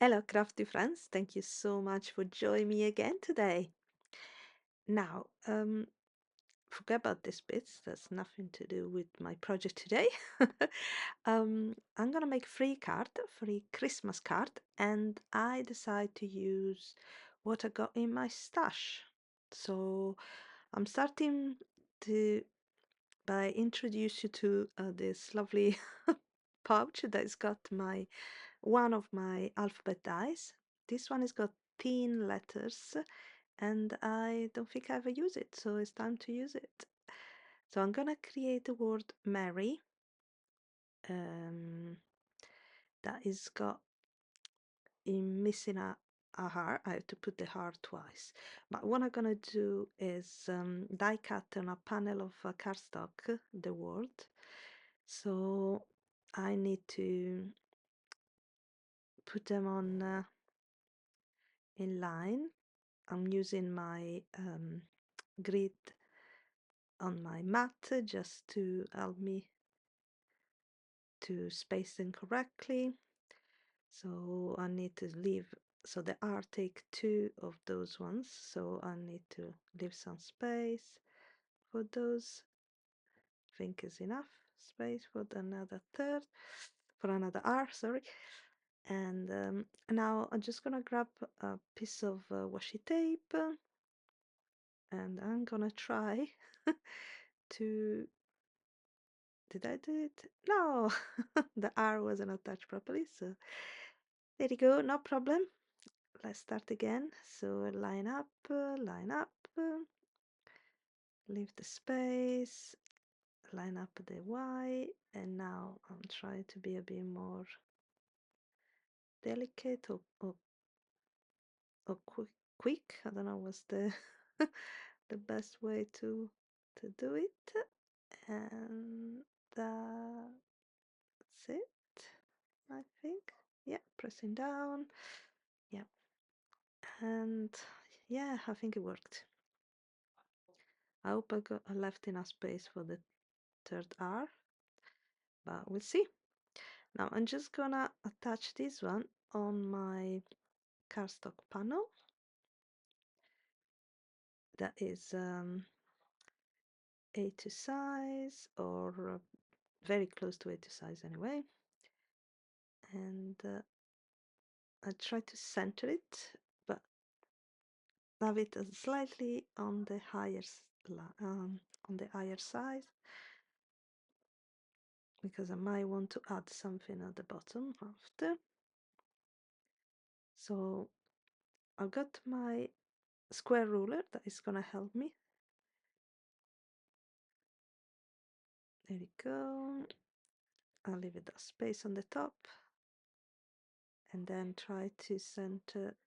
Hello, crafty friends. Thank you so much for joining me again today. Now, forget about this bits. That's nothing to do with my project today. I'm gonna make free Christmas card, and I decide to use what I got in my stash. So I'm starting to by introduce you to this lovely pouch that's got one of my alphabet dice. This one has got thin letters and I don't think I ever use it, so it's time to use it. So I'm gonna create the word Mary that is got in missing a heart. I have to put the heart twice. But what I'm gonna do is die cut on a panel of cardstock the word. So I need to put them on in line. I'm using my grid on my mat just to help me to space them correctly. So I need to leave, so the R take two of those ones, so I need to leave some space for those. I think is enough space for another R, sorry. And now I'm just gonna grab a piece of washi tape and I'm gonna try to, did I do it? No, the R wasn't attached properly, so there you go, no problem. Let's start again. So line up, leave the space, line up the Y, and now I'm trying to be a bit more delicate or quick. I don't know what's the the best way to do it. And that's it, I think. Yeah, pressing down. Yeah, and yeah, I think it worked. I hope I left enough space for the third R, but we'll see. Now I'm just gonna attach this one on my cardstock panel that is A2 size, or very close to A2 size anyway, and I try to center it, but have it slightly on the higher side, because I might want to add something at the bottom after. So I've got my square ruler that is gonna help me. There you go. I'll leave it a space on the top and then try to center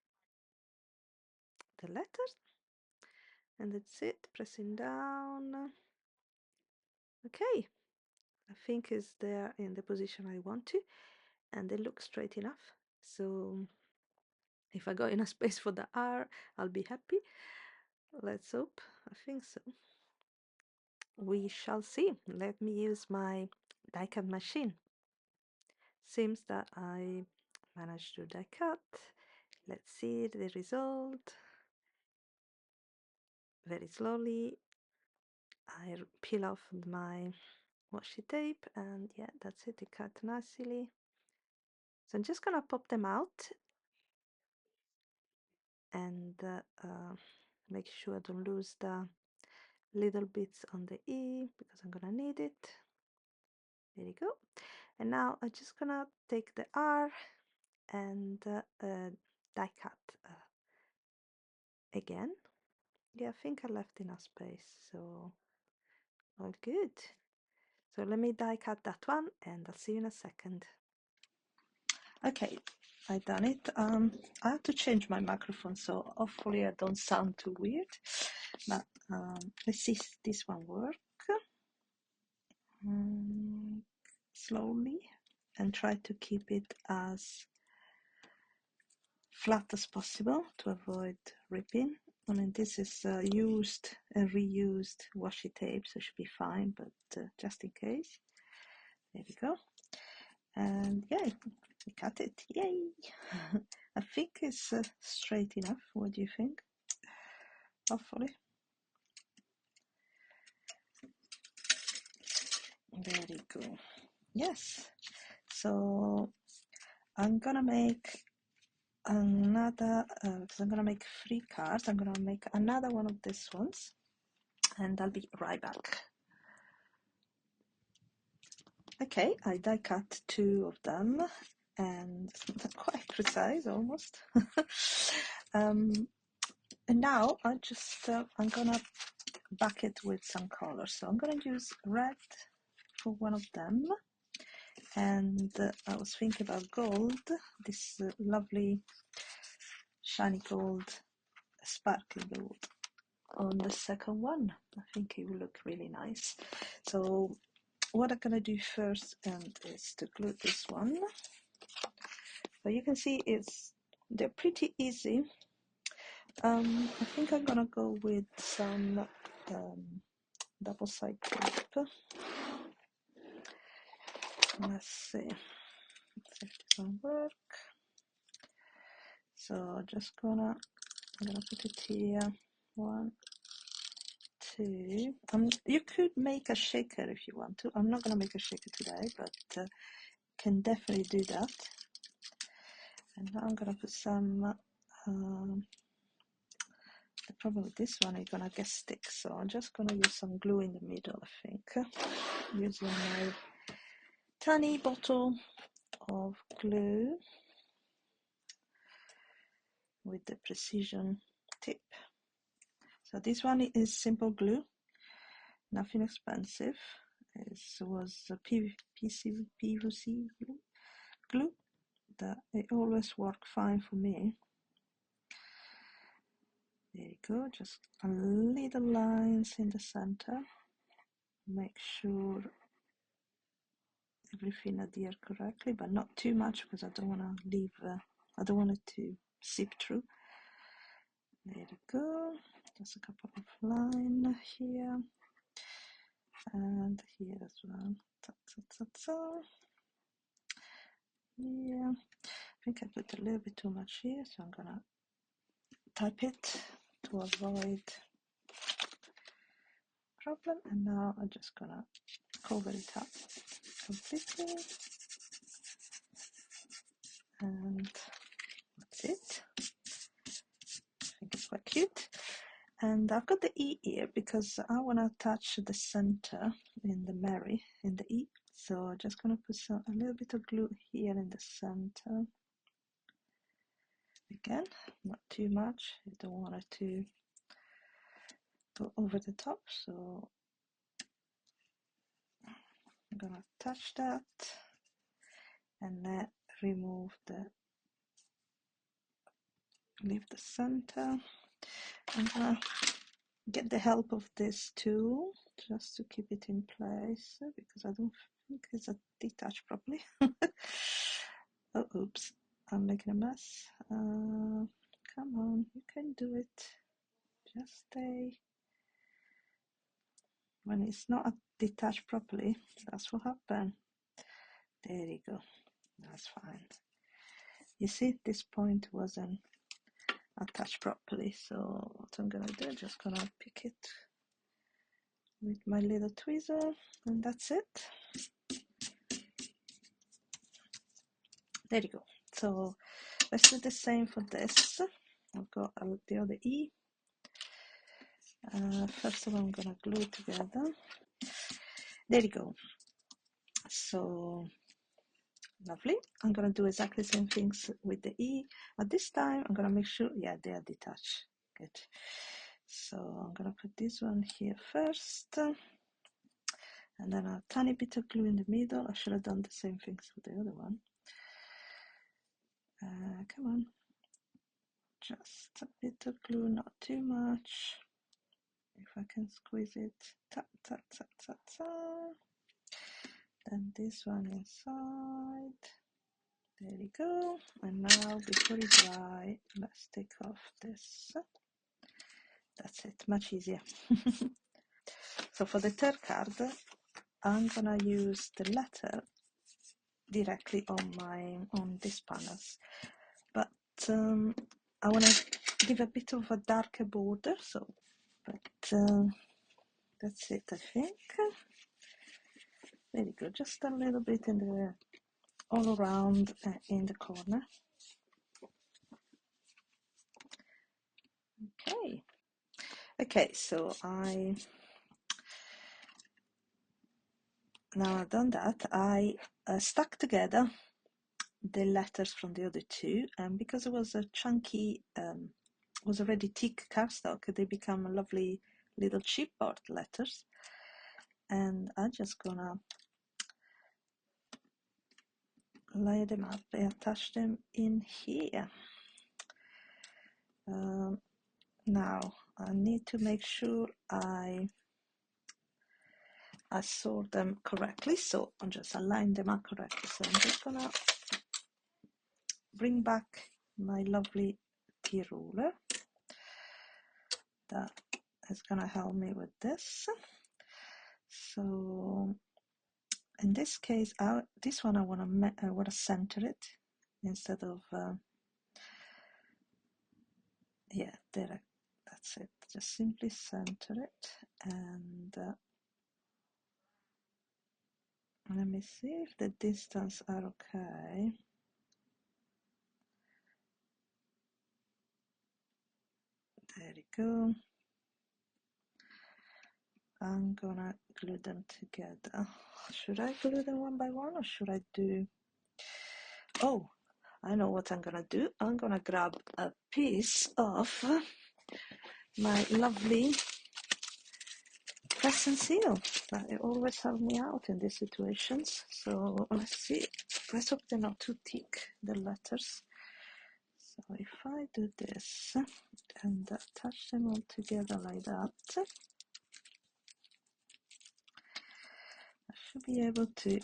the letters, and that's it, pressing down. Okay, I think it's there in the position I want to, and they look straight enough. So if I got enough space for the R, I'll be happy. Let's hope. I think so. We shall see. Let me use my die cut machine. Seems that I managed to die cut. Let's see the result. Very slowly I peel off my washi tape, and yeah, that's it, it cut nicely. So I'm just gonna pop them out and make sure I don't lose the little bits on the E, because I'm gonna need it. There you go. And now I'm just gonna take the R and die cut again. Yeah, I think I left enough space, so all good. So let me die cut that one and I'll see you in a second. Okay, I done it. I have to change my microphone, so hopefully I don't sound too weird. But let's see if this one work. Slowly, and try to keep it as flat as possible to avoid ripping. I mean, this is used and reused washi tape, so it should be fine, but just in case. There we go. And yeah, we cut it. Yay! I think it's straight enough. What do you think? Hopefully. Very good. Yes. So I'm gonna make another, because I'm gonna make 3 cards. I'm gonna make another one of these ones, and I'll be right back. Okay, I die cut 2 of them, and they're quite precise almost. And now I just I'm gonna back it with some color. So I'm gonna use red for one of them, and I was thinking about gold, this lovely shiny gold, sparkly gold on the second one. I think it will look really nice. So what I'm gonna do first is to glue this one. So you can see they're pretty easy. I think I'm gonna go with some double side tape. Let's see if this will work. So I'm gonna put it here. 1, 2. You could make a shaker if you want to. I'm not gonna make a shaker today, but can definitely do that. And now I'm gonna put some. The problem with this one is gonna get stick, so I'm just gonna use some glue in the middle. I think using my tiny bottle of glue with the precision tip. So this one is simple glue, nothing expensive. It was a PVC glue that it always worked fine for me. There you go, just a little lines in the center. Make sure everything adheres correctly, but not too much because I don't want to leave. I don't want it to seep through. There you go. Just a couple of lines here and here as well. Ta, ta, ta, ta. Yeah, I think I put a little bit too much here, so I'm gonna type it to avoid problem. And now I'm just gonna cover it up completely, and that's it. I think it's quite cute. And I've got the E here because I want to attach the center in the E. So I'm just going to put a little bit of glue here in the center. Again, not too much. You don't want it to go over the top. So I'm going to attach that and then leave the center. I'm going to get the help of this tool just to keep it in place because I don't think it's detached properly. Oh, oops, I'm making a mess. Come on, you can do it. Just stay. When it's not detached properly, that's what happened. There you go. That's fine. You see, this point wasn't attached properly, so what I'm gonna do, just gonna pick it with my little tweezer, and that's it. There you go. So let's do the same for this. I've got the other E. First of all, I'm gonna glue it together. There you go. So lovely. I'm gonna do exactly the same things with the E. At this time, I'm gonna make sure, yeah, they are detached. Good. So I'm gonna put this one here first, and then a tiny bit of glue in the middle. I should have done the same things with the other one. Come on. Just a bit of glue, not too much. If I can squeeze it, ta ta ta ta ta. Then this one inside. There you go. And now before it dry, let's take off this. That's it, much easier. So for the third card, I'm gonna use the letter directly on these panels. But I want to give a bit of a darker border, so, but that's it, I think. Very good, just a little bit in the, all around in the corner. Okay. Okay, so now I've done that, I stuck together the letters from the other two, and because it was a chunky, was already thick cardstock, they become a lovely little chipboard letters. And I'm just gonna lay them up and attach them in here. Now I need to make sure I sort them correctly, so I'll just align them up correctly. So I'm just gonna bring back my lovely tea ruler that is gonna help me with this. So in this case, this one I want to center it instead of yeah, there. That's it. Just simply center it, and let me see if the distance are okay. There you go. I'm gonna glue them together. Should I glue them one by one, or should I do... Oh, I know what I'm gonna do. I'm gonna grab a piece of my lovely press and seal. It always helps me out in these situations. So let's see. Let's hope they're not too thick, the letters. So if I do this and attach them all together like that, I should be able to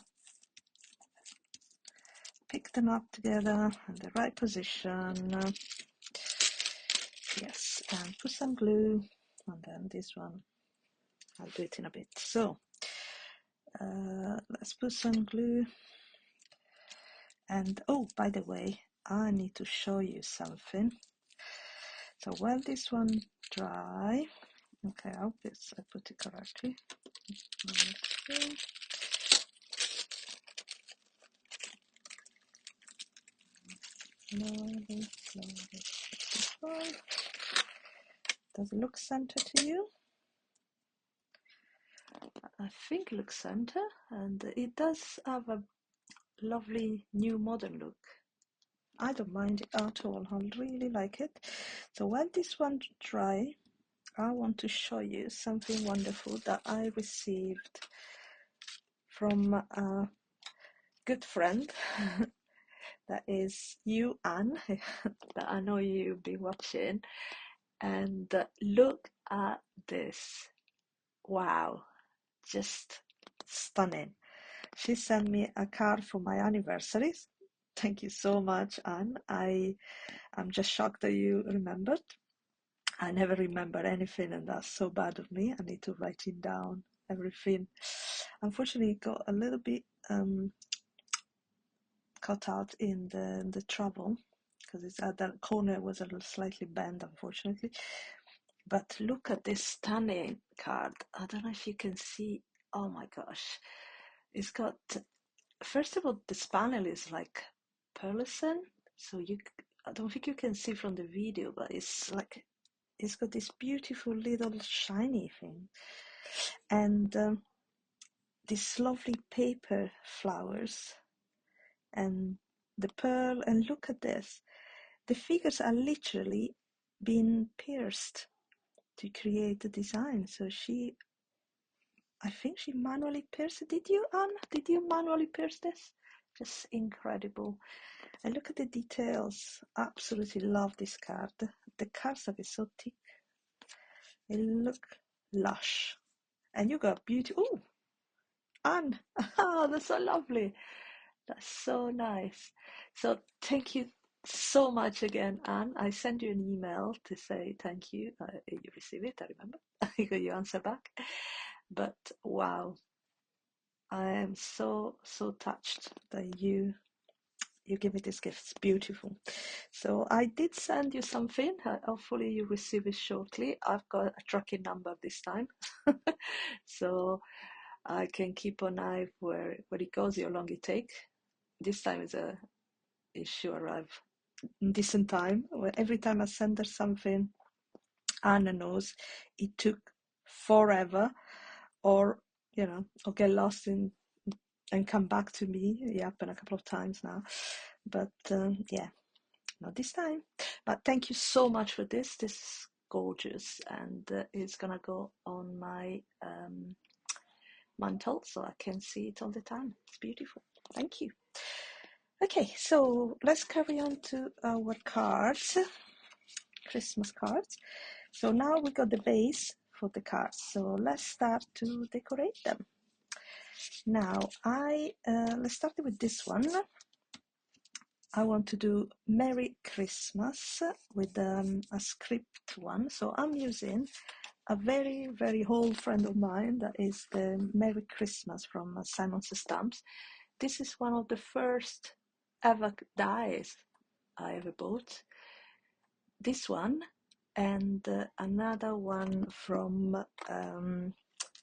pick them up together in the right position. Yes, and put some glue, and then this one, I'll do it in a bit. So let's put some glue. And oh, by the way, I need to show you something. So while this one dry, okay, I hope I put it correctly. Slowly. Does it look center to you? I think it looks center, and it does have a lovely new modern look. I don't mind it at all. I really like it. So while this one dry, I want to show you something wonderful that I received from a good friend that is you, Anne, that I know you'll be watching. And look at this. Wow, just stunning. She sent me a card for my anniversary. Thank you so much, Anne. I'm just shocked that you remembered. I never remember anything, and that's so bad of me. I need to write it down, everything. Unfortunately, it got a little bit cut out in the travel, because it's at that corner was a little slightly bent, unfortunately. But look at this stunning card. I don't know if you can see. Oh my gosh. It's got, first of all, this panel is like pearlescent. So I don't think you can see from the video, but it's like, it's got this beautiful little shiny thing. And these lovely paper flowers. And the pearl, and look at this. The figures are literally being pierced to create the design. So I think she manually pierced it. Did you, Anne? Did you manually pierce this? Just incredible. And look at the details. Absolutely love this card. The cardstock is so thick. It look lush. And you got beauty. Oh, Anne. Oh, that's so lovely. That's so nice. So thank you so much again, Anne. I sent you an email to say thank you. You receive it, I remember. You answer back. But wow, I am so touched that you you give me this gift. It's beautiful. So I did send you something. Hopefully you receive it shortly. I've got a tracking number this time, so I can keep an eye where it goes, how long it takes. This time it should arrive in decent time. Every time I send her something, Anna knows it took forever, or or get lost in and come back to me. It happened a couple of times now, but yeah, not this time. But thank you so much for this. This is gorgeous, and it's gonna go on my mantle so I can see it all the time. It's beautiful. Thank you. Okay, so let's carry on to our cards, Christmas cards. So now we got the base for the cards, so let's start to decorate them. Now let's start with this one. I want to do Merry Christmas with a script one, so I'm using a very, very old friend of mine, that is the Merry Christmas from Simon Says Stamps. This is one of the first ever dies I ever bought. This one and another one from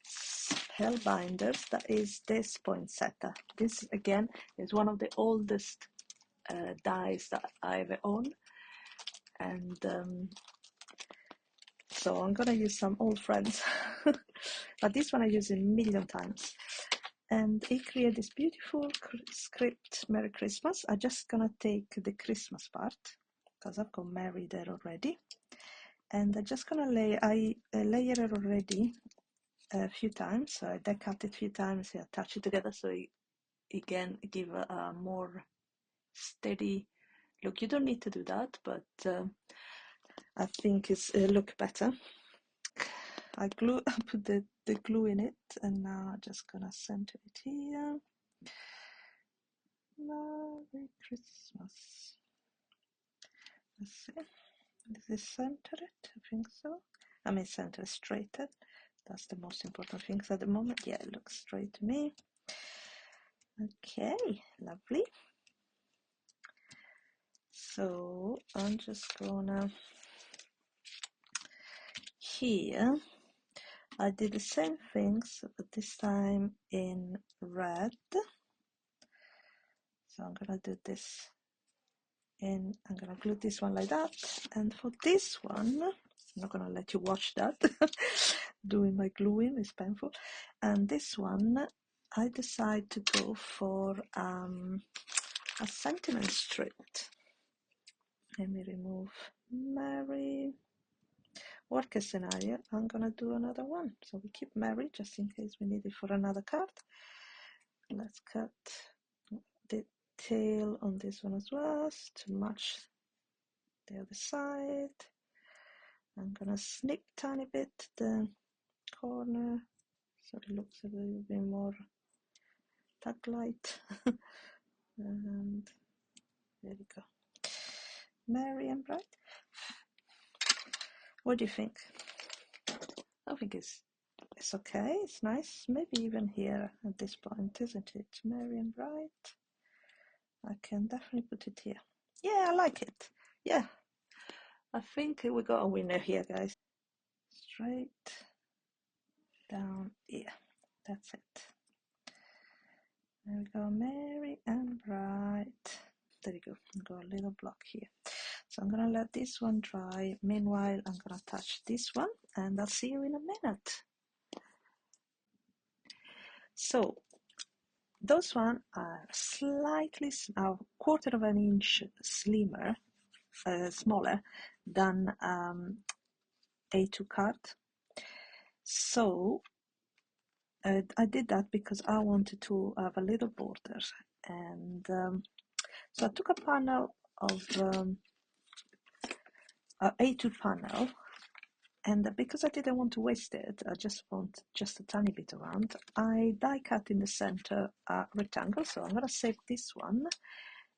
Spellbinders, that is this poinsettia. This again is one of the oldest dies that I ever own, and so I'm gonna use some old friends, but this one I use a million times, and it created this beautiful script, Merry Christmas. I'm just gonna take the Christmas part because I've got Merry there already, and I'm just gonna layer it already a few times. So I decut it a few times, I attach it together so it can give a more steady look. You don't need to do that, but I think it's look better. I put the glue in it, and now I'm just gonna center it here. Merry Christmas. Let's see. Does this center it? I think so. I mean, center straight. That's the most important things at the moment. Yeah, it looks straight to me. Okay, lovely. So I'm just gonna, here I did the same things, but this time in red. So I'm gonna do this and I'm gonna glue this one like that. And for this one, I'm not gonna let you watch that. Doing my gluing is painful. And this one, I decide to go for a sentiment strip. Let me remove Mary. Worst case scenario, I'm gonna do another one. So we keep Mary just in case we need it for another card. Let's cut the tail on this one as well to match the other side. I'm gonna snip tiny bit the corner so it looks a little bit more tag light. And there we go. Merry and bright. What do you think? I think it's okay, it's nice. Maybe even here at this point, isn't it? Merry and bright. I can definitely put it here. Yeah, I like it. Yeah, I think we got a winner here, guys. Straight down here. That's it. There we go, merry and bright. There you go. Got a little block here. So I'm gonna let this one dry. Meanwhile, I'm gonna touch this one, and I'll see you in a minute. So those one are slightly a quarter of an inch slimmer, smaller than A2 card. So I did that because I wanted to have a little border, and so I took a panel of A2 panel, and because I didn't want to waste it, I just want just a tiny bit around. I die cut in the center a rectangle, so I'm gonna save this one,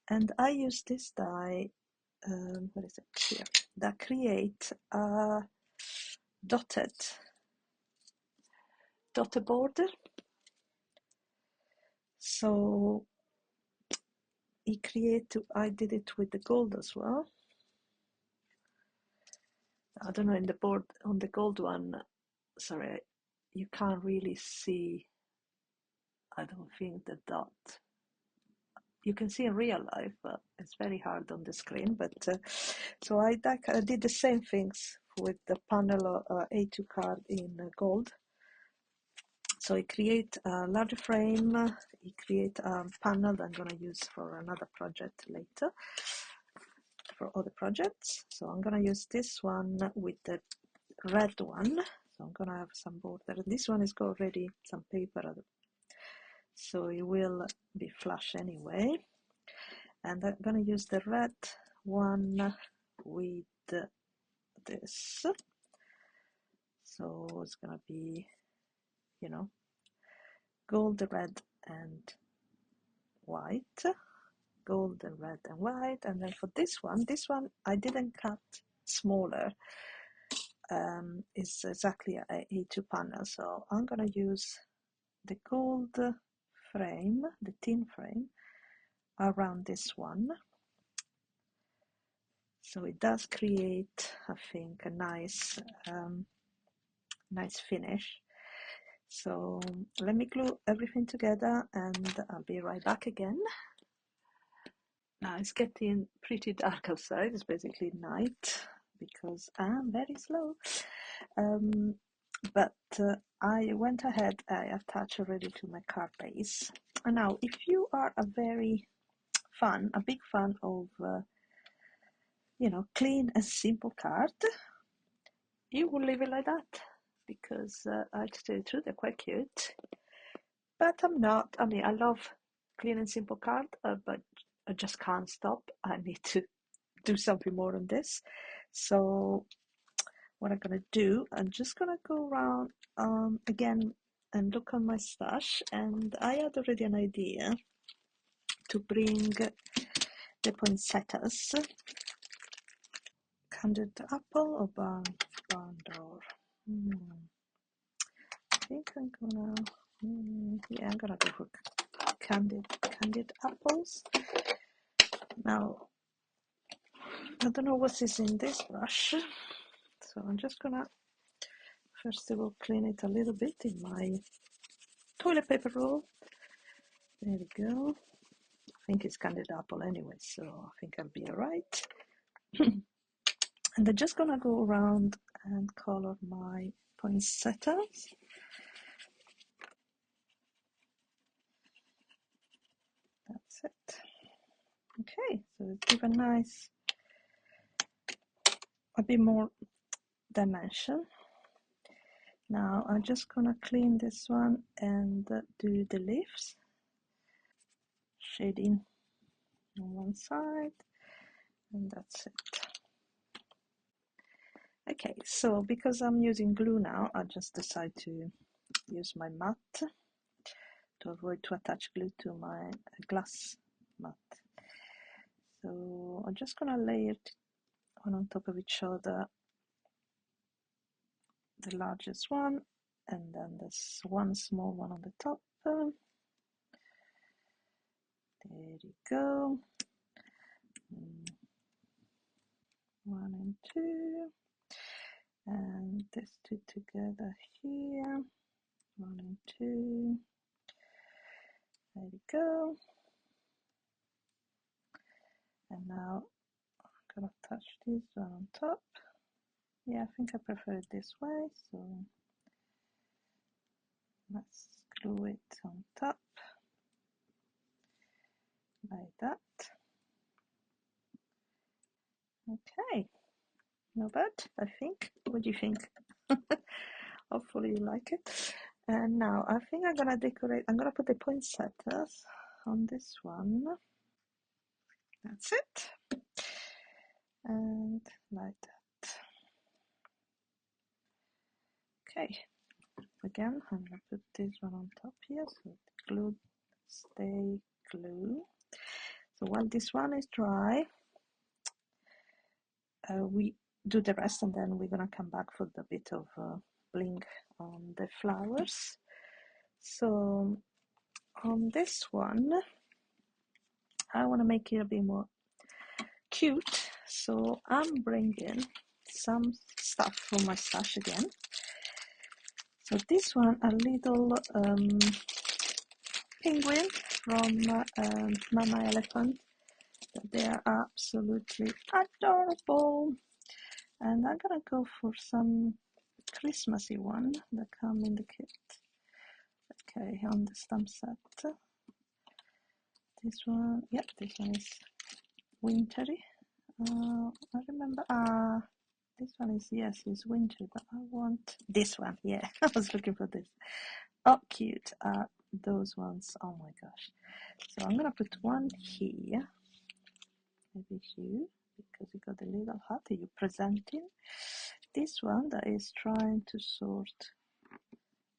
and I use this die. What is it here? That create a dotted border. So I did it with the gold as well. I don't know, in the board, on the gold one, sorry, you can't really see, I don't think, the dot. You can see in real life, but it's very hard on the screen. But so I did the same things with the panel A2 card in gold. So I create a larger frame, I create a panel that I'm going to use for another project later, for other projects. So I'm going to use this one with the red one. So I'm going to have some border. This one is got already some paper, so it will be flush anyway. And I'm going to use the red one with this. So it's going to be, you know, gold, red, and white. Gold, and red, and white. And then for this one I didn't cut smaller. It's exactly a A2 panel. So I'm going to use the gold frame, the tin frame, around this one. So it does create, I think, a nice nice finish. So let me glue everything together and I'll be right back again. Now it's getting pretty dark outside. It's basically night because I'm very slow. But I went ahead, I attached already to my card base. And now if you are a big fan of you know, clean and simple card, you will leave it like that, because I to tell you the truth, they're quite cute. But I'm not. I mean, I love clean and simple card, but I just can't stop. I need to do something more on this. So what I'm gonna do, I'm just gonna go around again and look on my stash, and I had already an idea to bring the poinsettias. Candied apple or barn door? I think I'm gonna, yeah, I'm gonna go for candied apples. Now, I don't know what is in this brush, so I'm just gonna first of all clean it a little bit in my toilet paper roll. There we go. I think it's candied apple anyway, so I think I'll be alright. And I'm just gonna go around and color my poinsettias. That's it. Okay, so give a nice, a bit more dimension. Now I'm just gonna clean this one and do the leaves. Shading on one side, and that's it. Okay, so because I'm using glue now, I just decide to use my mat to avoid to attach glue to my glass mat. So I'm just gonna lay it one on top of each other, the largest one, and then there's one small one on the top. There you go. 1 and 2, and these two together here. 1 and 2. There you go. And now I'm gonna touch this one on top. Yeah, I think I prefer it this way, so let's glue it on top like that. Okay, not bad, I think. What do you think? Hopefully you like it. And now I think I'm gonna decorate. I'm gonna put the poinsettias on this one. That's it. And like that. Okay, again I'm gonna put this one on top here, so the glue stay glue. So while this one is dry, we do the rest, and then we're gonna come back for the bit of bling on the flowers. So on this one I want to make it a bit more cute, so I'm bringing some stuff from my stash again. So this one, a little penguin from Mama Elephant. They are absolutely adorable, and I'm gonna go for some Christmassy one that come in the kit. Okay, on the stamp set. This one, yep, this one is wintry. I remember, this one is, yes, it's winter, but I want this one. Yeah, I was looking for this. Oh, cute. Those ones. Oh my gosh. So I'm gonna put one here. Maybe here, because you got a little hat that you're presenting. This one that is trying to sort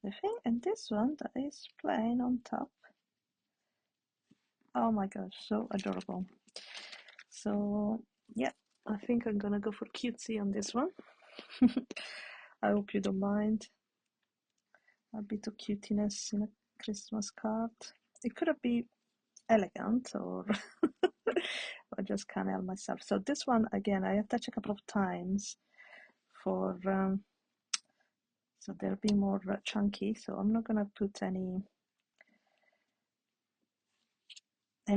the thing, and this one that is playing on top. Oh my gosh, so adorable. So yeah, I think I'm gonna go for cutesy on this one. I hope you don't mind a bit of cutiness in a Christmas card. It could have been elegant, or I just can't help myself. So this one, again, I attach a couple of times for so they'll be more chunky, so I'm not gonna put any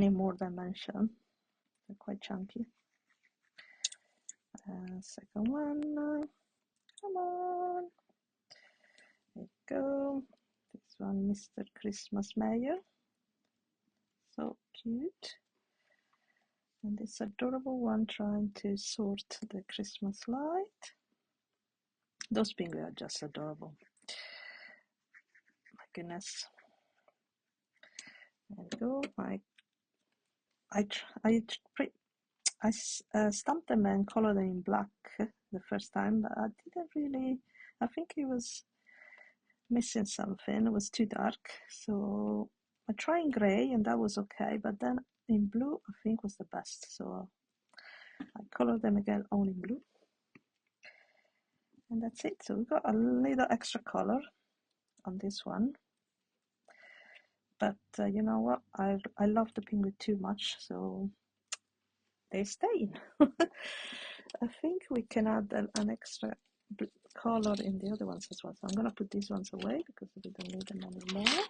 more dimension. They're quite chunky. Second one, come on, there you go. This one, Mr. Christmas Mayor, so cute. And this adorable one trying to sort the Christmas light. Those penguins are just adorable. My goodness. There we go. I stamped them and colored them in black the first time, but I didn't really. I think it was missing something. It was too dark, so I tried in grey and that was okay. But then in blue, I think was the best. So I colored them again all in blue, and that's it. So we got a little extra color on this one. But you know what? I love the penguin too much, so they stay. I think we can add an extra color in the other ones as well. So I'm gonna put these ones away because we don't need them anymore.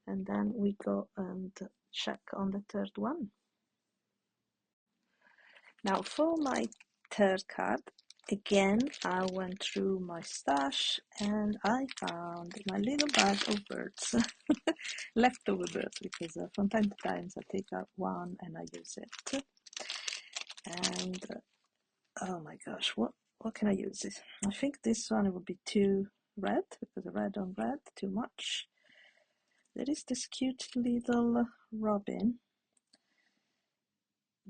And then we go and check on the third one. Now for my third card, again, I went through my stash and I found my little bag of birds, leftover birds, because from time to time I take out one and I use it. And oh my gosh, what can I use this? I think this one would be too red, because red on red, too much. There is this cute little robin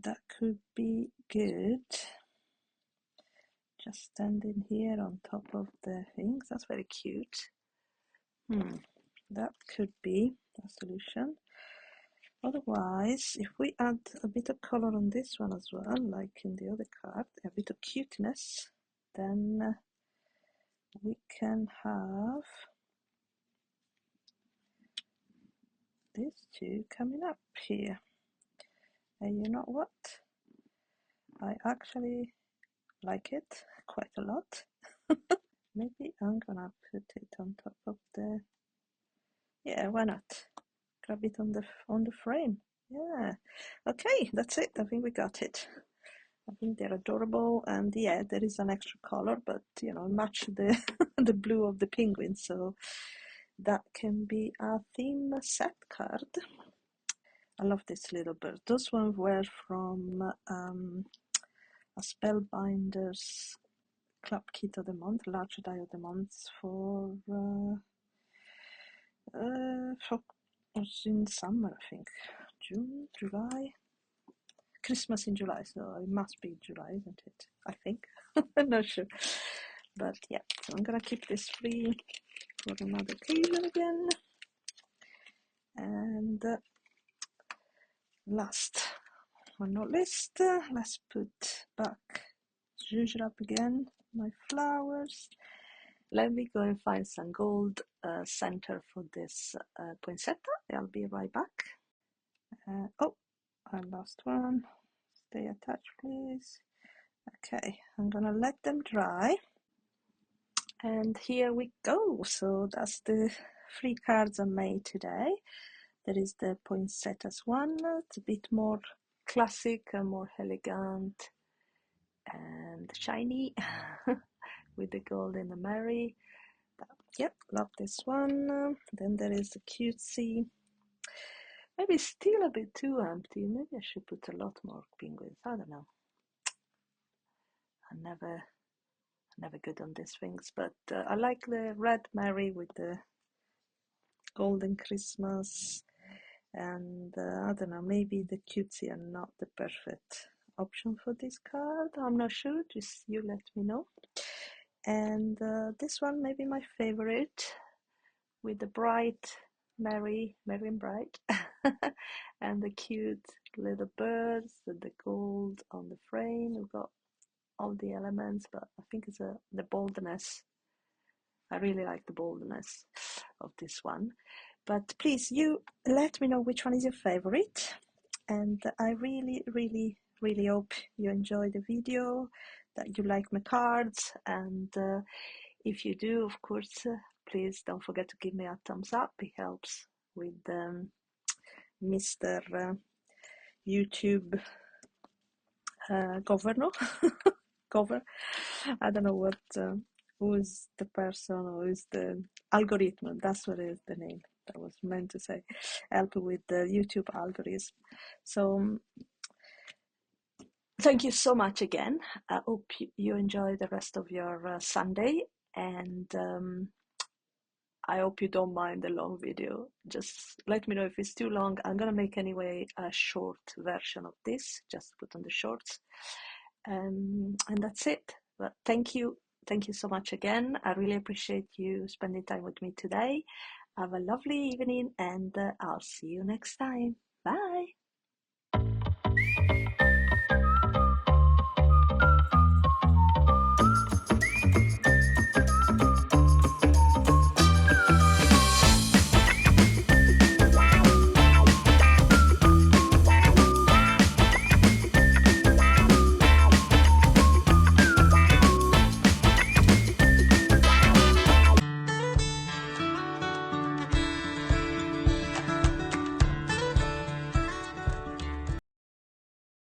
that could be good. Just standing here on top of the things. That's very cute. That could be a solution. Otherwise, if we add a bit of color on this one as well, like in the other card, a bit of cuteness, then we can have these two coming up here. And you know what? I actually like it quite a lot. Maybe I'm gonna put it on top of the, yeah, why not? Grab it on the frame. Yeah. Okay, that's it. I think we got it. I think they're adorable, and yeah, there is an extra color, but you know, match the the blue of the penguin, so that can be a theme set card. I love this little bird. Those ones were from a Spellbinders Club Kit of the Month, large die of the month for was in summer, I think, June, July, Christmas in July, so it must be July, isn't it? I think. I'm not sure, but yeah. So I'm gonna keep this free for another occasion again, and last on our list, let's put back up again my flowers. Let me go and find some gold center for this poinsettia. I'll be right back. Oh, our last one. Stay attached, please. Okay, I'm gonna let them dry. And here we go. So that's the 3 cards I made today. There is the poinsettias one. It's a bit more classic and more elegant and shiny with the gold in the Mary. Yep, love this one. Then there is the cutesy. Maybe still a bit too empty. Maybe I should put a lot more penguins. I don't know. I'm never good on these things, but I like the red Mary with the golden Christmas, and I don't know, maybe the cutesy are not the perfect option for this card. I'm not sure, just you let me know. And this one may be my favorite, with the bright Mary and bright, and the cute little birds and the gold on the frame. We've got all the elements, but I think it's the boldness. I really like the boldness of this one. But please, you let me know which one is your favorite. And I really hope you enjoy the video, that you like my cards. And if you do, of course, please don't forget to give me a thumbs up. It helps with Mr. YouTube governor. Cover. I don't know what who is the person or who is the algorithm. That's what is the name that I was meant to say. Help with the YouTube algorithm. So thank you so much again. I hope you enjoy the rest of your Sunday, and I hope you don't mind the long video. Just let me know if it's too long. I'm gonna make anyway a short version of this, just put on the shorts. And that's it. But thank you so much again. I really appreciate you spending time with me today. Have a lovely evening, and I'll see you next time.